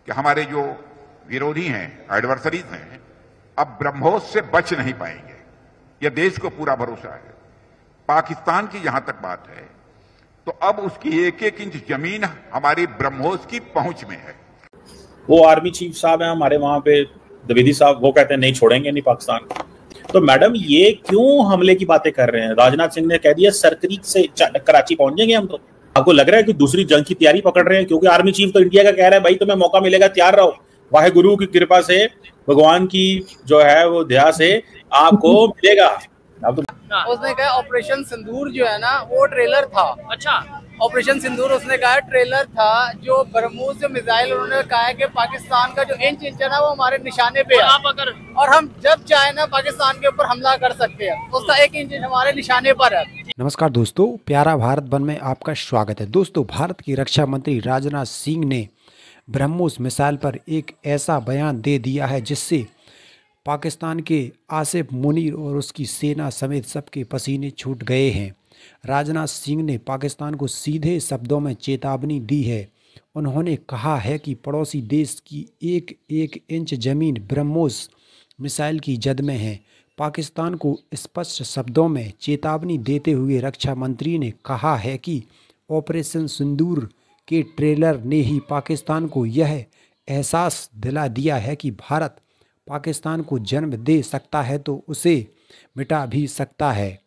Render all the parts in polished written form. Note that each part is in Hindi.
कि हमारे जो विरोधी हैं, एडवर्सरीज हैं, अब ब्रह्मोस से बच नहीं पाएंगे। यह देश को पूरा भरोसा है। पाकिस्तान की जहां तक बात है तो अब उसकी एक एक इंच जमीन हमारी ब्रह्मोस की पहुंच में है। वो आर्मी चीफ साहब हैं हमारे वहां पे, द्विवेदी साहब, वो कहते हैं नहीं छोड़ेंगे नहीं पाकिस्तान को। तो मैडम ये क्यों हमले की बातें कर रहे हैं? राजनाथ सिंह ने कह दिया सरक्रीक से कराची पहुंच जाएंगे हम। तो आपको लग रहा है कि दूसरी जंग की तैयारी पकड़ रहे हैं? क्योंकि आर्मी चीफ तो इंडिया का कह रहा है भाई तुम्हें मौका मिलेगा, तैयार रहो। वाहेगुरु की कृपा से, भगवान की जो है वो दया से आपको मिलेगा। उसने कहा ऑपरेशन सिंदूर जो है ना वो ट्रेलर था। अच्छा, ऑपरेशन सिंदूर उसने कहा ट्रेलर था। जो ब्रह्मोस जो मिसाइल उन्होंने कहा है कि पाकिस्तान का जो इंच है ना वो हमारे निशाने पे है और हम जब चाहे ना पाकिस्तान के ऊपर हमला कर सकते हैं। उसका एक इंच हमारे निशाने पर है। नमस्कार दोस्तों, प्यारा भारत वन में आपका स्वागत है। दोस्तों, भारत की रक्षा मंत्री राजनाथ सिंह ने ब्रह्मोस मिसाइल पर एक ऐसा बयान दे दिया है जिससे पाकिस्तान के आसिफ मुनीर और उसकी सेना समेत सबके पसीने छूट गए हैं। राजनाथ सिंह ने पाकिस्तान को सीधे शब्दों में चेतावनी दी है। उन्होंने कहा है कि पड़ोसी देश की एक एक इंच ज़मीन ब्रह्मोस मिसाइल की जद में है। पाकिस्तान को स्पष्ट शब्दों में चेतावनी देते हुए रक्षा मंत्री ने कहा है कि ऑपरेशन सिंदूर के ट्रेलर ने ही पाकिस्तान को यह एहसास दिला दिया है कि भारत पाकिस्तान को जन्म दे सकता है तो उसे मिटा भी सकता है।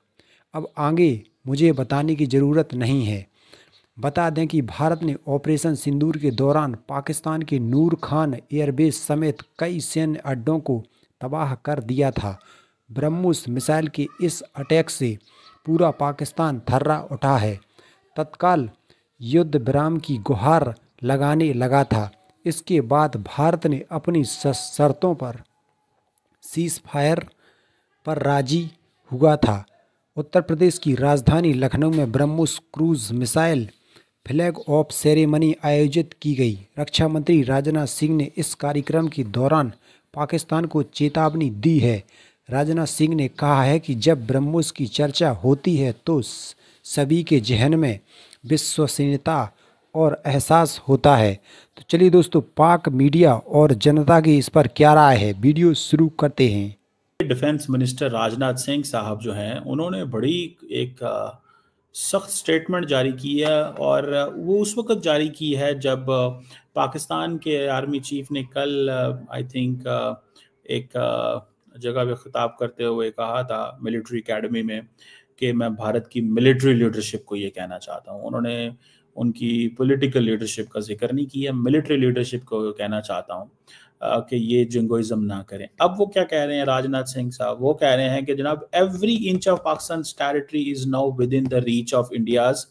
अब आगे मुझे बताने की ज़रूरत नहीं है। बता दें कि भारत ने ऑपरेशन सिंदूर के दौरान पाकिस्तान के नूर खान एयरबेस समेत कई सैन्य अड्डों को तबाह कर दिया था। ब्रह्मोस मिसाइल के इस अटैक से पूरा पाकिस्तान थर्रा उठा है। तत्काल युद्ध विराम की गुहार लगाने लगा था। इसके बाद भारत ने अपनी शर्तों पर सीज फायर पर राजी हुआ था। उत्तर प्रदेश की राजधानी लखनऊ में BrahMos cruise missile flag of ceremony आयोजित की गई। रक्षा मंत्री राजनाथ सिंह ने इस कार्यक्रम के दौरान पाकिस्तान को चेतावनी दी है। राजनाथ सिंह ने कहा है कि जब ब्रह्मोस की चर्चा होती है तो सभी के जहन में विश्वसनीयता और एहसास होता है। तो चलिए दोस्तों, पाक मीडिया और जनता की इस पर क्या राय है, वीडियो शुरू करते हैं। डिफेंस मिनिस्टर राजनाथ सिंह साहब जो हैं उन्होंने बड़ी एक सख्त स्टेटमेंट जारी की है और वो उस वक्त जारी की है जब पाकिस्तान के आर्मी चीफ ने कल आई थिंक एक जगह पे खिताब करते हुए कहा था मिलिट्री एकेडमी में कि मैं भारत की मिलिट्री लीडरशिप को ये कहना चाहता हूँ। उन्होंने उनकी पॉलिटिकल लीडरशिप का जिक्र नहीं किया, मिलिट्री लीडरशिप को कहना चाहता हूँ कि ये जिंगोइज्म ना करें। अब वो क्या कह रहे हैं राजनाथ सिंह साहब? वो कह रहे हैं कि जनाब every inch of Pakistan territory is now with in the reach of India's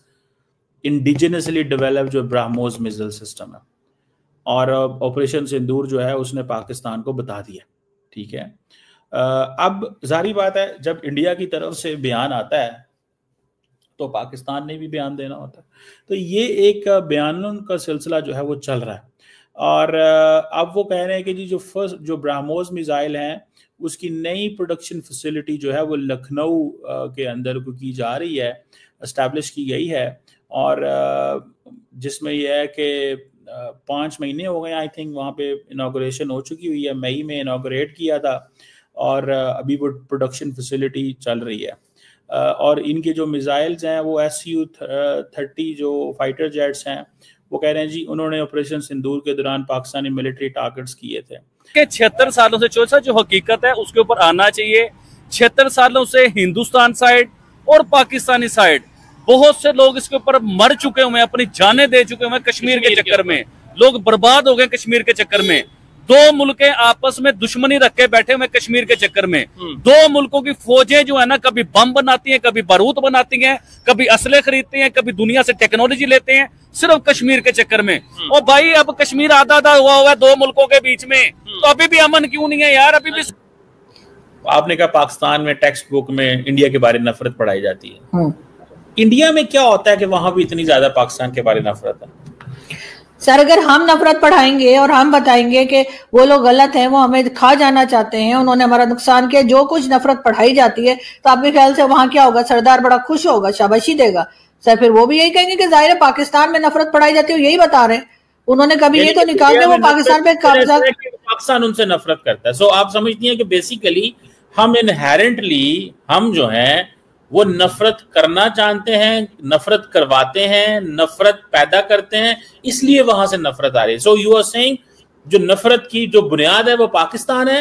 indigenously developed जो ब्रह्मोस मिसाइल सिस्टम है। और ऑपरेशन सिंदूर जो है उसने पाकिस्तान को बता दिया। ठीक है, अब जारी बात है जब इंडिया की तरफ से बयान आता है तो पाकिस्तान ने भी बयान देना होता है। तो ये एक बयानों का सिलसिला जो है वो चल रहा है। और अब वो कह रहे हैं कि जी जो ब्रह्मोस मिसाइल हैं उसकी नई प्रोडक्शन फैसिलिटी जो है वो लखनऊ के अंदर को की जा रही है, एस्टैब्लिश की गई है। और जिसमें यह है कि 5 महीने हो गए आई थिंक वहाँ पे इनाग्रेशन हो चुकी हुई है। मई में इनाग्रेट किया था और अभी वो प्रोडक्शन फैसिलिटी चल रही है। और इनके जो मिसाइल्स हैं वो Su-30 जो फाइटर जेट्स हैं वो कह रहे हैं जी उन्होंने ऑपरेशन सिंदूर के दौरान पाकिस्तानी मिलिट्री टारगेट्स किए थे। 76 सालों से चौथा जो हकीकत है उसके ऊपर आना चाहिए। 76 सालों से हिंदुस्तान साइड और पाकिस्तानी साइड बहुत से लोग इसके ऊपर मर चुके हुए हैं, अपनी जानें दे चुके हुए हैं। कश्मीर के चक्कर में लोग बर्बाद हो गए। कश्मीर के चक्कर में दो मुल्कें आपस में दुश्मनी रख के बैठे हुए कश्मीर के चक्कर में। दो मुल्कों की फौजें जो है ना कभी बम बनाती हैं, कभी बारूद बनाती हैं, कभी असले खरीदती हैं, कभी दुनिया से टेक्नोलॉजी लेते हैं सिर्फ कश्मीर के चक्कर में। और भाई अब कश्मीर आधा आधा हुआ है दो मुल्कों के बीच में, तो अभी भी अमन क्यों नहीं है यार? अभी भी आपने कहा पाकिस्तान में टेक्स्ट बुक में इंडिया के बारे में नफरत पढ़ाई जाती है। इंडिया में क्या होता है कि वहां भी इतनी ज्यादा पाकिस्तान के बारे में नफरत है? सर, अगर हम नफरत पढ़ाएंगे और हम बताएंगे कि वो लोग गलत हैं, वो हमें खा जाना चाहते हैं, उन्होंने हमारा नुकसान किया, जो कुछ नफरत पढ़ाई जाती है, तो आपके ख्याल से वहां क्या होगा? सरदार बड़ा खुश होगा, शाबाशी देगा। सर फिर वो भी यही कहेंगे कि जाहिर है पाकिस्तान में नफरत पढ़ाई जाती है, यही बता रहे हैं। उन्होंने कभी ये तो नहीं कहा कि वो पाकिस्तान पे कब्जा, पाकिस्तान उनसे नफरत करता है। सो आप समझती हैं कि बेसिकली हम इनहेरेंटली हम जो हैं वो नफरत करना जानते हैं, नफरत करवाते हैं, नफरत पैदा करते हैं, इसलिए वहां से नफरत आ रही है। सो यू आर सेइंग जो नफरत की जो बुनियाद है वो पाकिस्तान है।